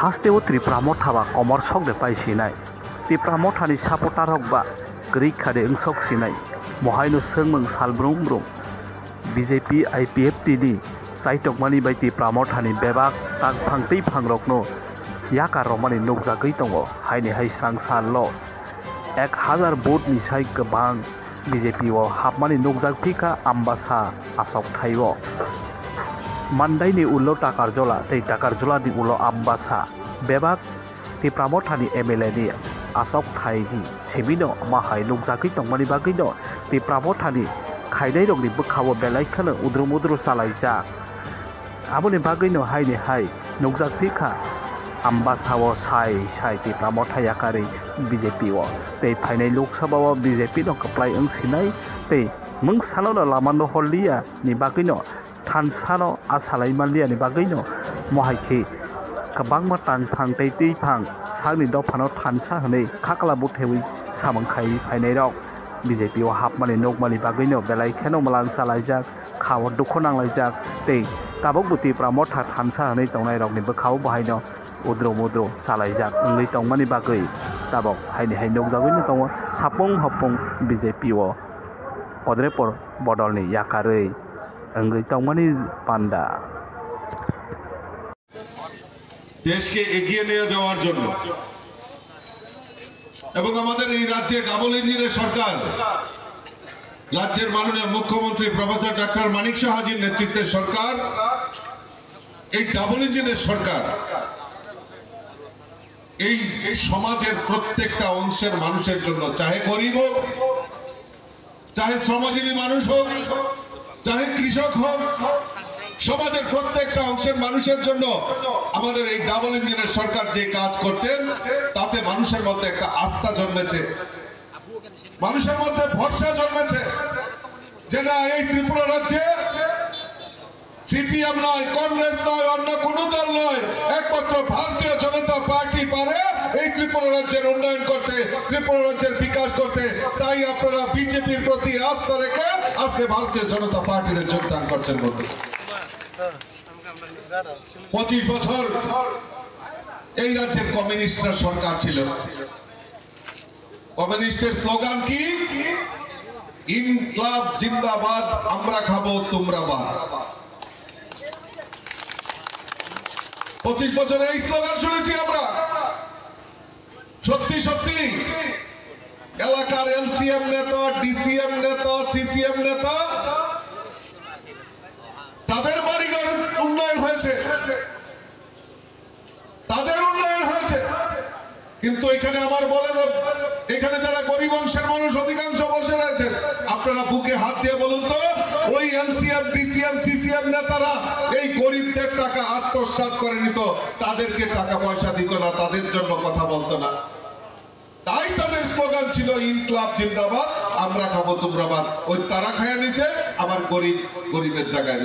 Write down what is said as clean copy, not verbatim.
हास्टेव त्रिपुरा मथाबा कमर सकदे पाइसिनाय त्रिपुरा मथानि सापटार हकबा गरीखादे ओंसकसिनाय महायनो सोंमों सालब्रुं ब्रुं बीजेपी आईपीएफटी साइटकमानी बाय त्रिपुरा मथानि बेबाक ताक फांतै फांरकनो याका रमानि नुकजागै दङ हायनि हायस्रां सानल 1000 भोटनि साय गोबां बीजेपीआव हाबमानि नुकजागफिका आम्बासा आसक थाइव मानदायनि उल्लो टाकारजला तै टाकारजलानि उल्लो आम्बासा बेबाक त्रिपुरा मथानि एमएलए नि आसक थाइनि सेमिनो माहाय नुकजागै दंमानि बागैनो त्रिपुरा मथानि खायनाय रंनि बोखावो बेलायखोनो उद्रु मुद्रु सालायजा आबुनि बागैनो हायनि हाय नुकजागफिका आम्बासाव साय साय त्रिपुरा मथायाकारि बीजेपीव तै फाइनाय लोकसभाव बीजेपी नो कप्लाय ओंसिनाय तै मुं सानो लामानो हल्लिया नि बागैनो थानसानो आसालाय मालिया नि बागैनो महायखि गोबां मातां फां तै तै फां सागनि दफानो थानसा हनै खाकला बुथेवै सामंखाय फाइनाय रक बीजेपीआव हाबमानि नगमानि बागैनो बेलायखेनो मलां सालायजाक खाव दुखु नांलायजाक तै ताबक त्रिपुरा मथा थानसा हनै तंनाय रकनि बोखाव बाहायनो उद्रु मुद्रु सालायजाक ओंलै तंमानि बागै ताबक हायनि हाय नगजागैनो दङ सापुं हपुं बीजेपीआव अद्रेपर बदलनि याकारै ओंलै तंमानि पांडा দেশকে এগিয়ে নিয়ে যাওয়ার জন্য এবং আমাদের এই রাজ্যে ডাবল ইঞ্জিনের সরকার রাজ্যের মাননীয় মুখ্যমন্ত্রী প্রফেসর ডক্টর মানিক সাহাজির নেতৃত্বের সরকার এই ডাবল ইঞ্জিনের সরকার এই সমাজের প্রত্যেকটা অংশের মানুষের জন্য চাহে গরিব হোক চাহে শ্রমজীবী মানুষ হোক চাহে কৃষক হোক সমাজের প্রত্যেকটা অংশের মানুষের জন্য আমাদের এই ডাবল ইঞ্জিনের সরকার যে কাজ করছেন তাতে মানুষের মধ্যে একটা আস্থা জন্মেছে মানুষের মধ্যে ভরসা জন্মেছে যে না এই ত্রিপুরা রাজ্যে সিপিএম নয় কংগ্রেস নয় অন্য কোন দল নয় একমাত্র ভারতীয় জনতা পার্টি পারে এই ত্রিপুরা রাজ্যের উন্নয়ন করতে ত্রিপুরা রাজ্যের বিকাশ করতে তাই আপনারা বিজেপির প্রতি আস্থা রেখে আজকে ভারতীয় জনতা পার্টিতে যোগদান করছেন বন্ধু 25 বছর এই রাজ্যের কমিউনিস্টরা সরকার ছিল কমিউনিস্টের স্লোগান কি ইনকলাব জিন্দাবাদ আমরা খাবো তোমরা বাদ 25 বছর এই স্লোগান শুনেছি আমরা সত্যি সত্যি এলাকার এলসিএম নেতা ডিসিএম নেতা সিসিএম নেতা তাদের বাড়িঘর উন্নয়ন হয়েছে তাদের উন্নয়ন হয়েছে কিন্তু এখানে আমার বলে এখানে যারা গরিব অংশের মানুষ অধিকাংশ বসে রয়েছে আপনারা বুকে হাত দিয়ে বলুন তো ওই এলসিএম ডিসিএম সিসিএম নেতারা এই গরিবদের টাকা আত্মসাৎ করে নিত তাদেরকে টাকা পয়সা দিত না তাদের জন্য কথা বলতো না তাই তাদের স্লোগান ছিল ইনকলাব জিন্দাবাদ আমরা খাবো তোমরা বাদ ওই তারা খায়া নিছে আবার গরিবের জায়গায়